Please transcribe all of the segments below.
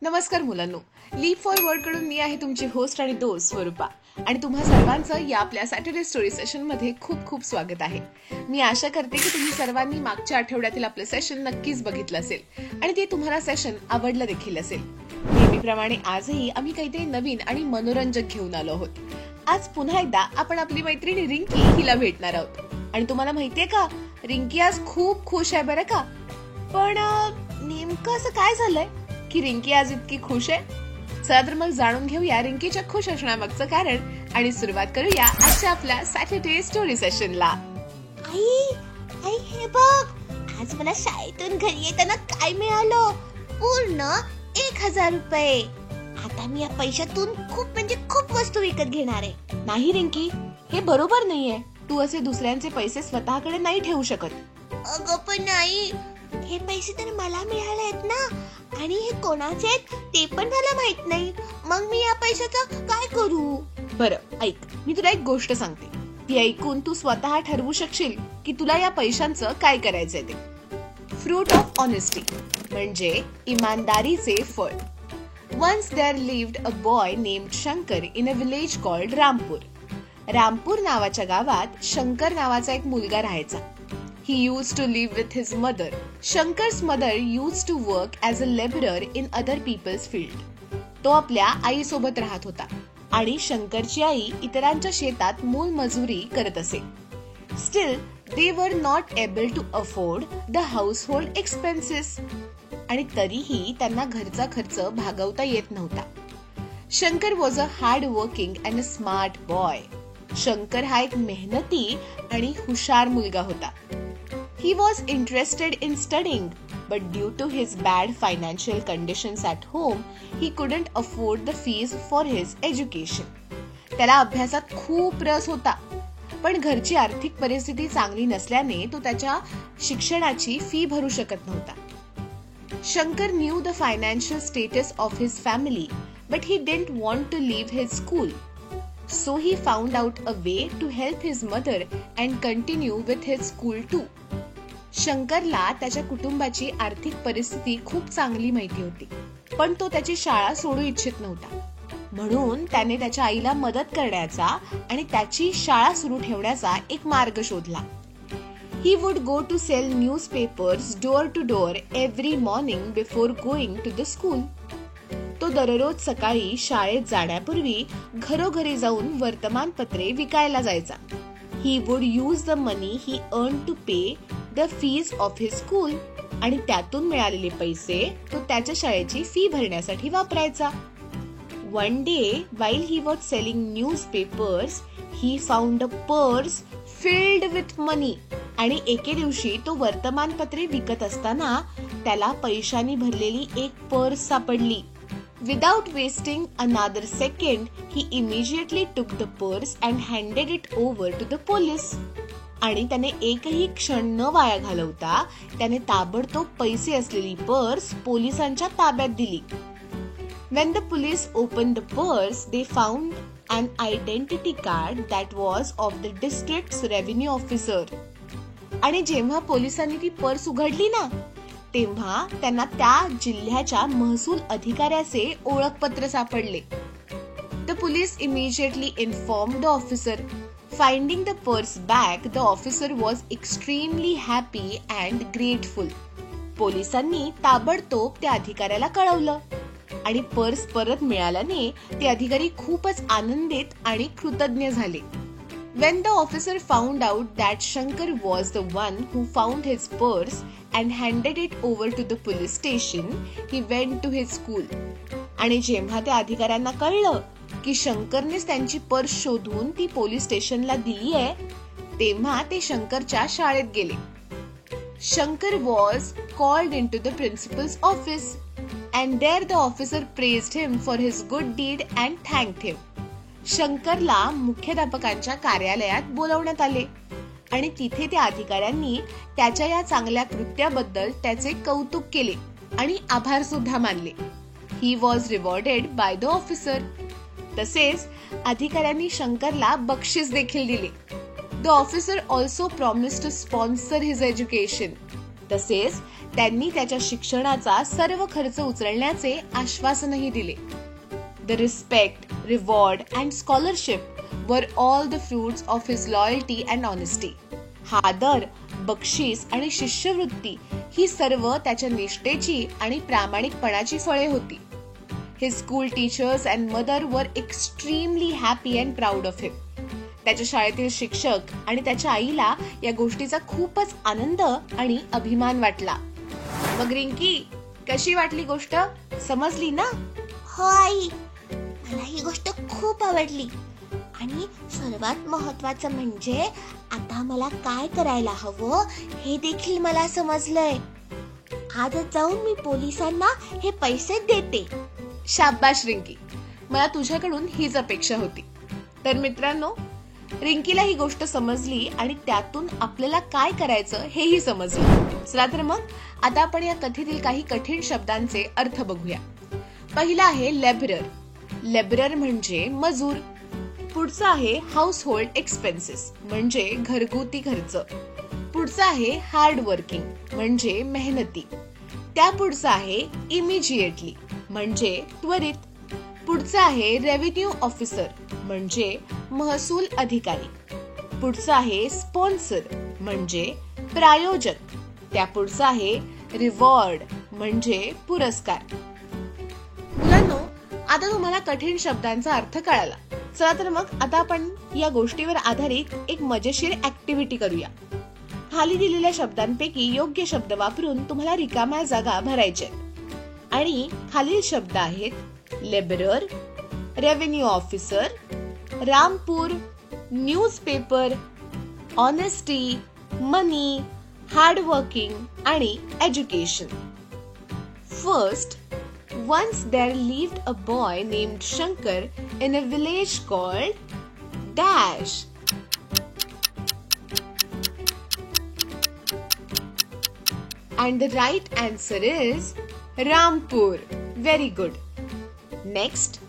नमस्कार मुलांनो, leaf forward कडून मी आहे तुमची होस्ट आणि दोस्त स्वरूपा आणि तुम्हा सर्वांचं या आपल्या सॅटर्डे स्टोरी सेशन मध्ये खूप खूप स्वागत आहे. मी आशा करते की तुम्ही सर्वांनी मागच्या आठवड्यातील आपलं सेशन नक्कीच बघितलं असेल आणि ते तुम्हाला सेशन आवडलं देखील असेल. नेहमीप्रमाणे आजही आम्ही काहीतरी नवीन आणि मनोरंजक घेऊन आलो आहोत. आज पुन्हा एकदा आपण आपली मैत्रीण रिंकी हिला भेटणार आहोत आणि तुम्हाला माहितीये का, रिंकी आज खूप खुश आहे बरं का. पण नेमकं असं काय झालंय की रिंकी आज इतकी खुश आहे? चला तर मग जाणून घेऊया रिंकीच्या खुश असण्यामागचं कारण आणि सुरुवात करूया आजच्या आपल्या सॅटर्डे स्टोरी सेशनला. आई हे बघ, आज मला शाळेतून घरी येताना काय मिळालं? पूर्ण 1000 रुपये. आता मी या पैशातून खूप वस्तू विकत घेणार आहे. नाही रिंकी, हे बरोबर नाहीये. तू असे दुसऱ्यांचे पैसे स्वतःकडे नाही ठेवू शकत. अगं पण नाही, हे पैसे तर मला मिळाले आहेत ना, आणि हे कोणाचे आहेत ते पण मला माहित नाही. मग मी या पैशाचं काय करू? बरं ऐक, मी तुला एक गोष्ट सांगते. ती ऐकून तू स्वतः ठरवू शकशील की तुला या पैशांचं काय करायचंय ते. फ्रूट ऑफ ऑनेस्टी म्हणजे इमानदारीचे फळ. Once there lived a boy named Shankar in a village called Rampur. Rampur नावाच्या गावात शंकर नावाचा एक मुलगा राहायचा. He used to live with his mother. Shankar's mother used to work as a laborer in other people's field. तो आपल्या आई सोबत राहत होता आणि शंकरची आई इतरांच्या शेतात मूल मजुरी करत असे. Still, they were not able to afford the household expenses. आणि तरीही त्यांना घरचा खर्च भागवता येत नव्हता. Shankar was a hard working and a smart boy. Shankar हा एक मेहनती आणि हुशार मुलगा होता. He was interested in studying, but due to his bad financial conditions at home, he couldn't afford the fees for his education. त्याला अभ्यासात खूप रस होता, पण घरची आर्थिक परिस्थिती चांगली नसल्याने तो त्याच्या शिक्षणाची फी भरू शकत नव्हता. Shankar knew the financial status of his family, but he didn't want to leave his school. So he found out a way to help his mother and continue with his school too. शंकरला त्याच्या कुटुंबाची आर्थिक परिस्थिती खूप चांगली माहिती होती, पण तो त्याची शाळा सोडू इच्छित नव्हता. म्हणून त्याने त्याच्या आईला मदत करण्याचा आणि त्याची शाळा सुरू ठेवण्याचा एक मार्ग शोधला. He would go to sell newspapers door to door every morning before going to the school. तो दररोज सकाळी शाळेत जाण्यापूर्वी घरोघरी जाऊन वर्तमानपत्रे विकायला जायचा. He would use the money he earned to pay the fees of his school. आणि त्यातून मिळालेले पैसे तो त्याच्या शाळेची फी भरण्यासाठी वापरायचा. One day, while he was selling newspapers, he found a purse filled with money. आणि एके दिवशी तो वर्तमानपत्रे विकत असताना त्याला पैशांनी भरलेली एक पर्स सापडली. Without wasting another second, he immediately took the purse and handed it over to the police. आणि त्याने एकही क्षण न वाया घालवता त्याने ताबडतोब पैसे असलेली पर्स पोलिसांच्या ताब्यात दिली. When the police opened the purse, they found an identity card that was of the district's revenue officer. आणि जेव्हा पोलिसांनी ती पर्स उघडली ना, तेव्हा त्यांना त्या जिल्ह्याच्या महसूल अधिकाऱ्याचे ओळखपत्र सापडले. The police immediately informed the officer. Finding the purse back, the officer was extremely happy and grateful. पोलिसांनी ताबडतोब त्या अधिकाऱ्याला कळवलं आणि पर्स परत मिळाल्याने ते अधिकारी खूपच आनंदित आणि कृतज्ञ झाले. When the officer found out that Shankar was the one who found his purse and handed it over to the police station, he went to his school. आणि जेव्हा त्या अधिकाऱ्यांना कळलं की शंकरनेच त्यांची पर्स शोधून ती पोलीस स्टेशनला दिली आहे, तेव्हा ते शंकरच्या शाळेत गेले. Shankar was called into the principal's office, and there the officer praised him for his good deed and thanked him. शंकरला मुख्याध्यापकांच्या कार्यालयात बोलवण्यात आले आणि तिथे त्या अधिकाऱ्यांनी त्याच्या या चांगल्या कृत्याबद्दल त्याचे कौतुक केले आणि आभार सुद्धा मानले. He was rewarded by the officer. तसेच अधिकाऱ्यांनी शंकरला बक्षीस देखील दिले. The officer also promised to sponsor his education. तसेच त्यांनी त्याच्या शिक्षणाचा सर्व खर्च उचलण्याचे आश्वासनही दिले. The respect, reward and scholarship were all the fruits of his loyalty and honesty. हा आदर, बक्षीस आणि शिष्यवृत्ती ही सर्व त्याच्या निष्ठेची आणि प्रामाणिकपणाची फळे होती. His school teachers and mother were extremely happy and proud of him. त्याच्या शाळेतील शिक्षक आणि त्याच्या आईला या गोष्टीचा खूपच आनंद आणि अभिमान वाटला. मग रिंकी, कशी वाटली गोष्ट? समजली ना? हो आई, मला ही गोष्ट खूप आवडली. आणि सर्वात महत्वाचं म्हणजे आता मला काय करायला हवं हे देखील मला समजलंय. आजच जाऊन मी पोलिसांना हे पैसे देते. शाबाश रिंकी, मला तुझ्याकडून हीच अपेक्षा होती. तर मित्रांनो, रिंकीला ही गोष्ट समजली आणि त्यातून आपल्याला काय करायचं हेही समजलं. चला तर मग आता आपण या कथेतील काही कठीण शब्दांचे अर्थ बघूया. पहिला आहे लेबरर. लेबरर म्हणजे मजूर. पुढचा आहे हाऊस होल्ड एक्सपेन्सेस म्हणजे घरगुती खर्च. पुढचा आहे हार्ड वर्किंग म्हणजे मेहनती. त्या पुढचा आहे इमिजिएटली म्हणजे त्वरित. पुढचा आहे रेव्हेन्यू ऑफिसर म्हणजे महसूल अधिकारी. पुढचा आहे स्पॉन्सर म्हणजे प्रायोजक. त्या पुढचा आहे रिवॉर्ड म्हणजे पुरस्कार. मुलांनो, आता तुम्हाला कठीण शब्दांचा अर्थ कळाला. चला तर मग आता आपण या गोष्टीवर आधारित एक मजेशीर ऍक्टिव्हिटी करूया. खाली दिलेल्या शब्दांपैकी योग्य शब्द वापरून तुम्हाला रिकाम्या जागा भरायच्या आणि खालील शब्द आहेत labourer, revenue officer, Rampur, newspaper, honesty, money, hard working आणि education. First, once there lived a boy named Shankar in a village called Dash. And the right answer is Rampur. Very good. Next,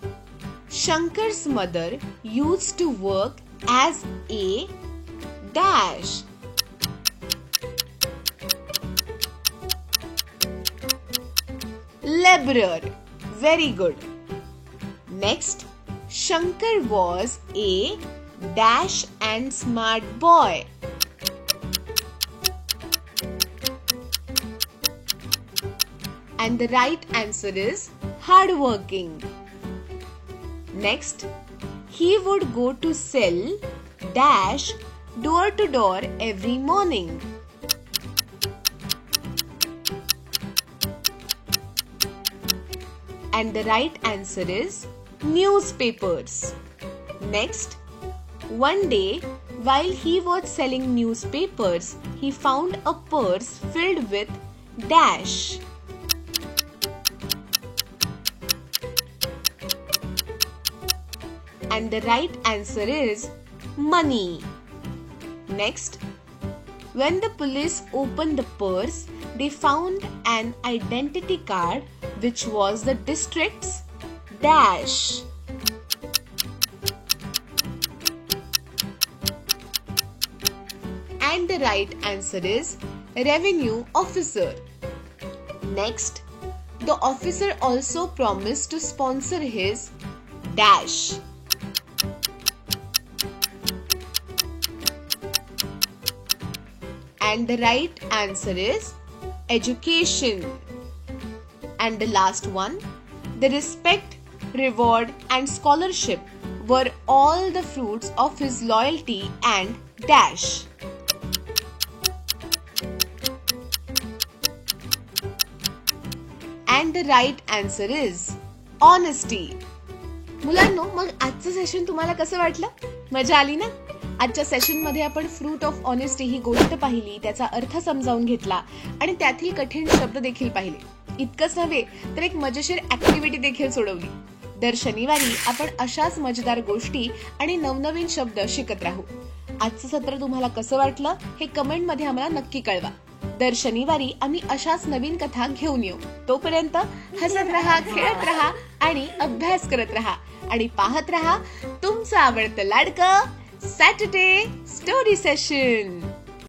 Shankar's mother used to work as a Dash. Laborer. Very good. Next, Shankar was a dash and smart boy. And the right answer is hardworking. Next, he would go to sell dash door to door every morning. And the right answer is newspapers. Next, one day while he was selling newspapers, he found a purse filled with dash. And the right answer is money. Next, when the police opened the purse, they found an identity card which was the district's dash. And the right answer is revenue officer. Next, the officer also promised to sponsor his dash. And the right answer is education. And the last one, the respect, reward and scholarship were all the fruits of his loyalty and dash. And the right answer is honesty. मुलांनो, मग आजचं session तुम्हाला कसं वाटलं? मजा आली ना? आजच्या सेशन मध्ये आपण फ्रूट ऑफ ऑनेस्टी ही गोष्ट पाहिली, त्याचा अर्थ समजावून घेतला आणि त्यातील कठीण शब्द देखील पाहिले. इतकंच नव्हे तर एक मजेशीर ऍक्टिव्हिटी देखील सोडवली. दर शनिवारी आपण अशाच मजेदार गोष्टी आणि नवनवीन शब्द शिकत राहू. आजचं सत्र तुम्हाला कसं वाटलं हे कमेंट मध्ये आम्हाला नक्की कळवा. दर शनिवारी आम्ही अशाच नवीन कथा घेऊन येऊ. तोपर्यंत हसत राहा, खेळत राहा आणि अभ्यास करत राहा आणि पाहत राहा तुमचं आवडतं लाडकं सॅटर्डे स्टोरी सेशन.